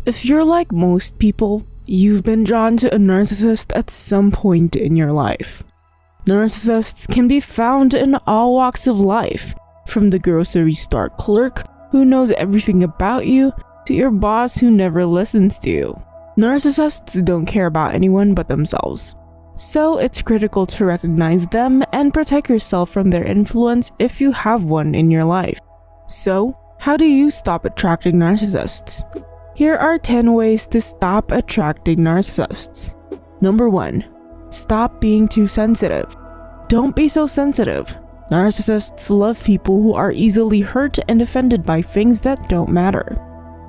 If you're like most people, you've been drawn to a narcissist at some point in your life. Narcissists can be found in all walks of life, from the grocery store clerk who knows everything about you to your boss who never listens to you. Narcissists don't care about anyone but themselves. So it's critical to recognize them and protect yourself from their influence if you have one in your life. So, how do you stop attracting narcissists? Here are 10 ways to stop attracting narcissists. Number 1. Stop being too sensitive. Don't be so sensitive. Narcissists love people who are easily hurt and offended by things that don't matter.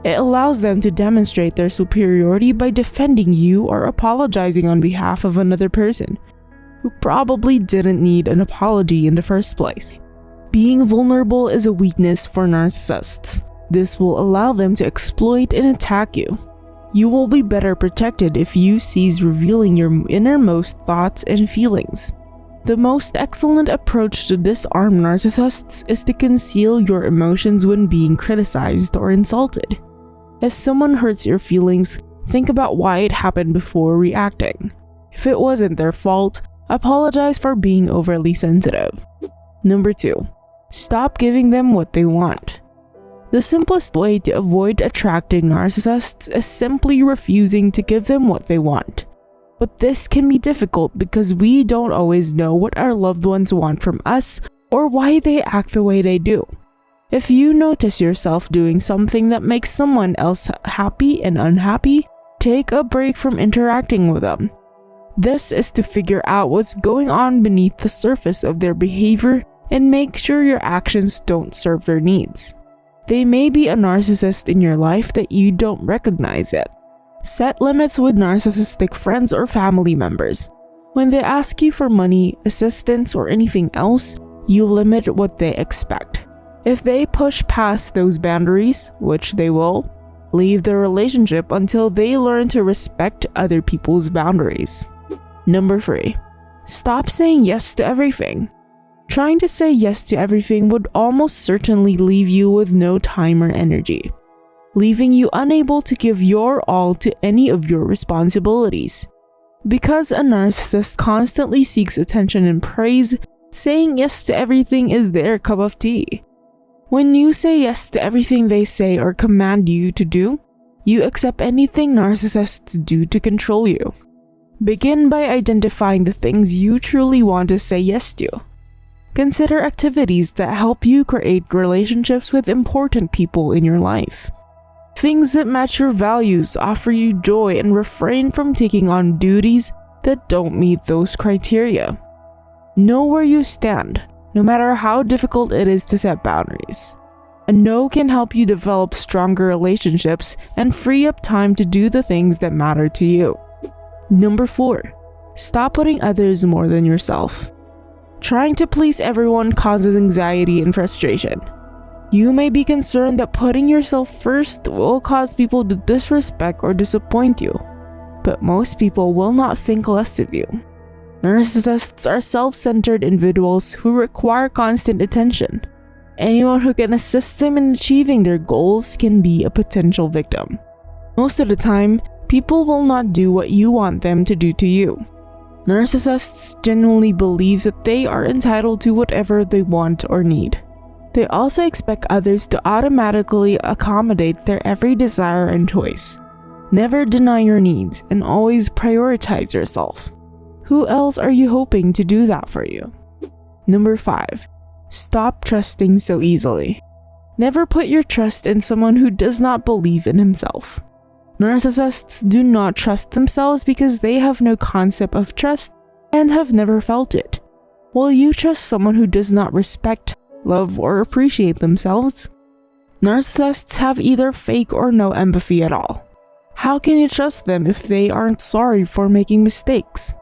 It allows them to demonstrate their superiority by defending you or apologizing on behalf of another person, who probably didn't need an apology in the first place. Being vulnerable is a weakness for narcissists. This will allow them to exploit and attack you. You will be better protected if you cease revealing your innermost thoughts and feelings. The most excellent approach to disarm narcissists is to conceal your emotions when being criticized or insulted. If someone hurts your feelings, think about why it happened before reacting. If it wasn't their fault, apologize for being overly sensitive. Number 2. Stop giving them what they want. The simplest way to avoid attracting narcissists is simply refusing to give them what they want. But this can be difficult because we don't always know what our loved ones want from us or why they act the way they do. If you notice yourself doing something that makes someone else happy and unhappy, take a break from interacting with them. This is to figure out what's going on beneath the surface of their behavior and make sure your actions don't serve their needs. They may be a narcissist in your life that you don't recognize yet. Set limits with narcissistic friends or family members. When they ask you for money, assistance, or anything else, you limit what they expect. If they push past those boundaries, which they will, leave the relationship until they learn to respect other people's boundaries. Number 3. Stop saying yes to everything. Trying to say yes to everything would almost certainly leave you with no time or energy, leaving you unable to give your all to any of your responsibilities. Because a narcissist constantly seeks attention and praise, saying yes to everything is their cup of tea. When you say yes to everything they say or command you to do, you accept anything narcissists do to control you. Begin by identifying the things you truly want to say yes to. Consider activities that help you create relationships with important people in your life. Things that match your values, offer you joy, and refrain from taking on duties that don't meet those criteria. Know where you stand, no matter how difficult it is to set boundaries. A no can help you develop stronger relationships and free up time to do the things that matter to you. Number 4. Stop putting others more than yourself. Trying to please everyone causes anxiety and frustration. You may be concerned that putting yourself first will cause people to disrespect or disappoint you, but most people will not think less of you. Narcissists are self-centered individuals who require constant attention. Anyone who can assist them in achieving their goals can be a potential victim. Most of the time, people will not do what you want them to do to you. Narcissists genuinely believe that they are entitled to whatever they want or need. They also expect others to automatically accommodate their every desire and choice. Never deny your needs and always prioritize yourself. Who else are you hoping to do that for you? Number 5. Stop trusting so easily. Never put your trust in someone who does not believe in himself. Narcissists do not trust themselves because they have no concept of trust and have never felt it. Will you trust someone who does not respect, love, or appreciate themselves? Narcissists have either fake or no empathy at all. How can you trust them if they aren't sorry for making mistakes?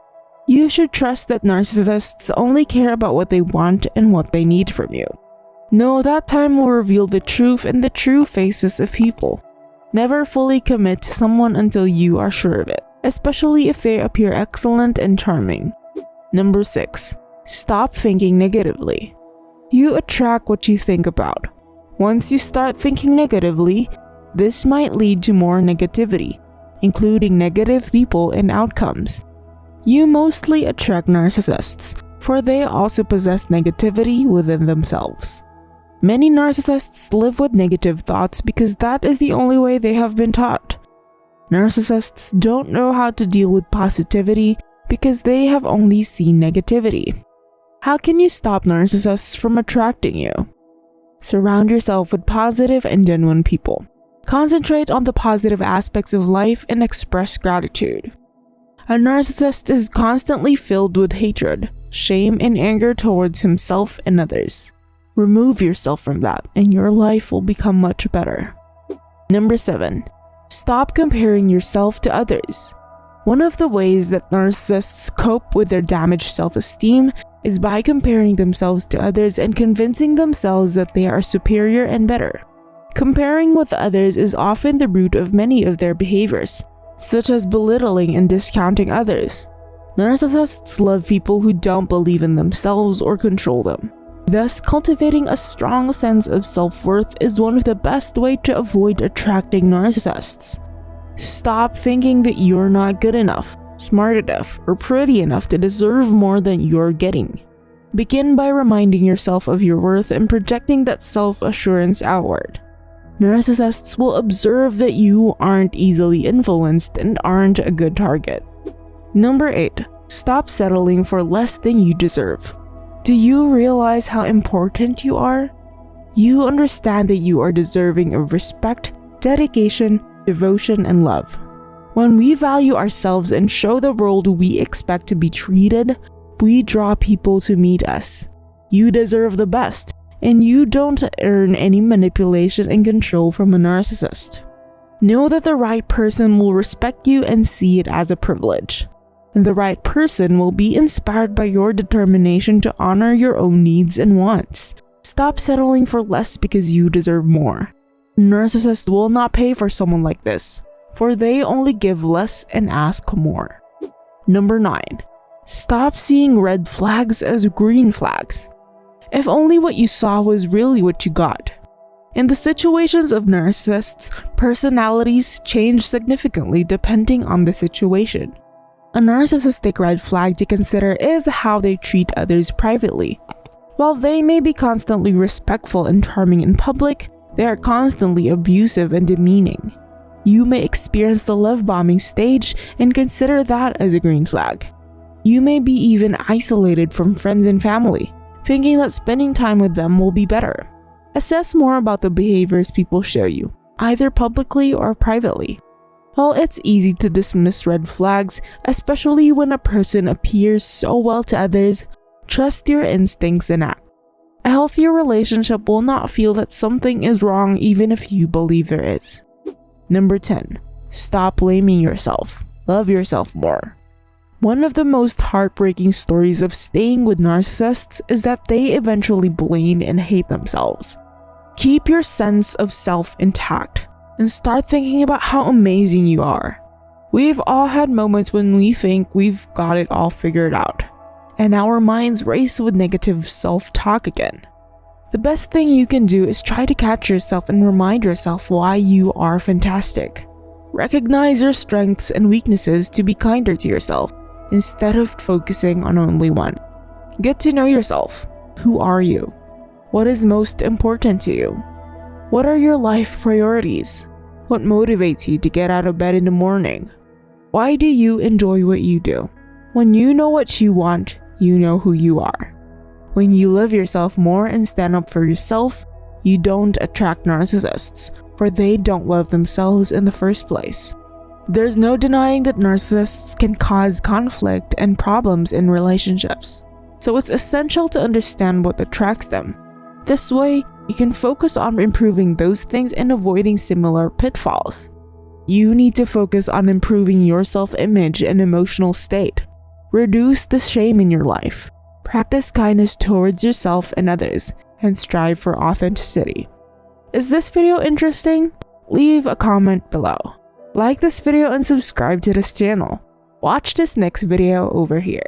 You should trust that narcissists only care about what they want and what they need from you. Know that time will reveal the truth and the true faces of people. Never fully commit to someone until you are sure of it, especially if they appear excellent and charming. Number 6. Stop thinking negatively. You attract what you think about. Once you start thinking negatively, This might lead to more negativity, including negative people and outcomes. You mostly attract narcissists, for they also possess negativity within themselves. Many narcissists live with negative thoughts because that is the only way they have been taught. Narcissists don't know how to deal with positivity because they have only seen negativity. How can you stop narcissists from attracting you? Surround yourself with positive and genuine people. Concentrate on the positive aspects of life and express gratitude. A narcissist is constantly filled with hatred, shame, and anger towards himself and others. Remove yourself from that, and your life will become much better. Number 7. Stop comparing yourself to others. One of the ways that narcissists cope with their damaged self-esteem is by comparing themselves to others and convincing themselves that they are superior and better. Comparing with others is often the root of many of their behaviors, such as belittling and discounting others. Narcissists love people who don't believe in themselves or control them. Thus, cultivating a strong sense of self-worth is one of the best ways to avoid attracting narcissists. Stop thinking that you're not good enough, smart enough, or pretty enough to deserve more than you're getting. Begin by reminding yourself of your worth and projecting that self-assurance outward. Narcissists will observe that you aren't easily influenced and aren't a good target. Number 8. Stop settling for less than you deserve. Do you realize how important you are? You understand that you are deserving of respect, dedication, devotion, and love. When we value ourselves and show the world we expect to be treated, we draw people to meet us. You deserve the best, and you don't earn any manipulation and control from a narcissist. Know that the right person will respect you and see it as a privilege. And the right person will be inspired by your determination to honor your own needs and wants. Stop settling for less because you deserve more. Narcissists will not pay for someone like this, for they only give less and ask more. Number 9. Stop seeing red flags as green flags. If only what you saw was really what you got. In the situations of narcissists, personalities change significantly depending on the situation. A narcissistic red flag to consider is how they treat others privately. While they may be constantly respectful and charming in public, they are constantly abusive and demeaning. You may experience the love bombing stage and consider that as a green flag. You may be even isolated from friends and family, thinking that spending time with them will be better. Assess more about the behaviors people show you, either publicly or privately. While it's easy to dismiss red flags, especially when a person appears so well to others, trust your instincts and act. A healthier relationship will not feel that something is wrong even if you believe there is. Number 10. Stop blaming yourself. Love yourself more. One of the most heartbreaking stories of staying with narcissists is that they eventually blame and hate themselves. Keep your sense of self intact and start thinking about how amazing you are. We've all had moments when we think we've got it all figured out, and our minds race with negative self-talk again. The best thing you can do is try to catch yourself and remind yourself why you are fantastic. Recognize your strengths and weaknesses to be kinder to yourself, instead of focusing on only one. Get to know yourself. Who are you? What is most important to you? What are your life priorities? What motivates you to get out of bed in the morning? Why do you enjoy what you do? When you know what you want, you know who you are. When you love yourself more and stand up for yourself, you don't attract narcissists, for they don't love themselves in the first place. There's no denying that narcissists can cause conflict and problems in relationships, so it's essential to understand what attracts them. This way, you can focus on improving those things and avoiding similar pitfalls. You need to focus on improving your self-image and emotional state. Reduce the shame in your life. Practice kindness towards yourself and others, and strive for authenticity. Is this video interesting? Leave a comment below. Like this video and subscribe to this channel. Watch this next video over here.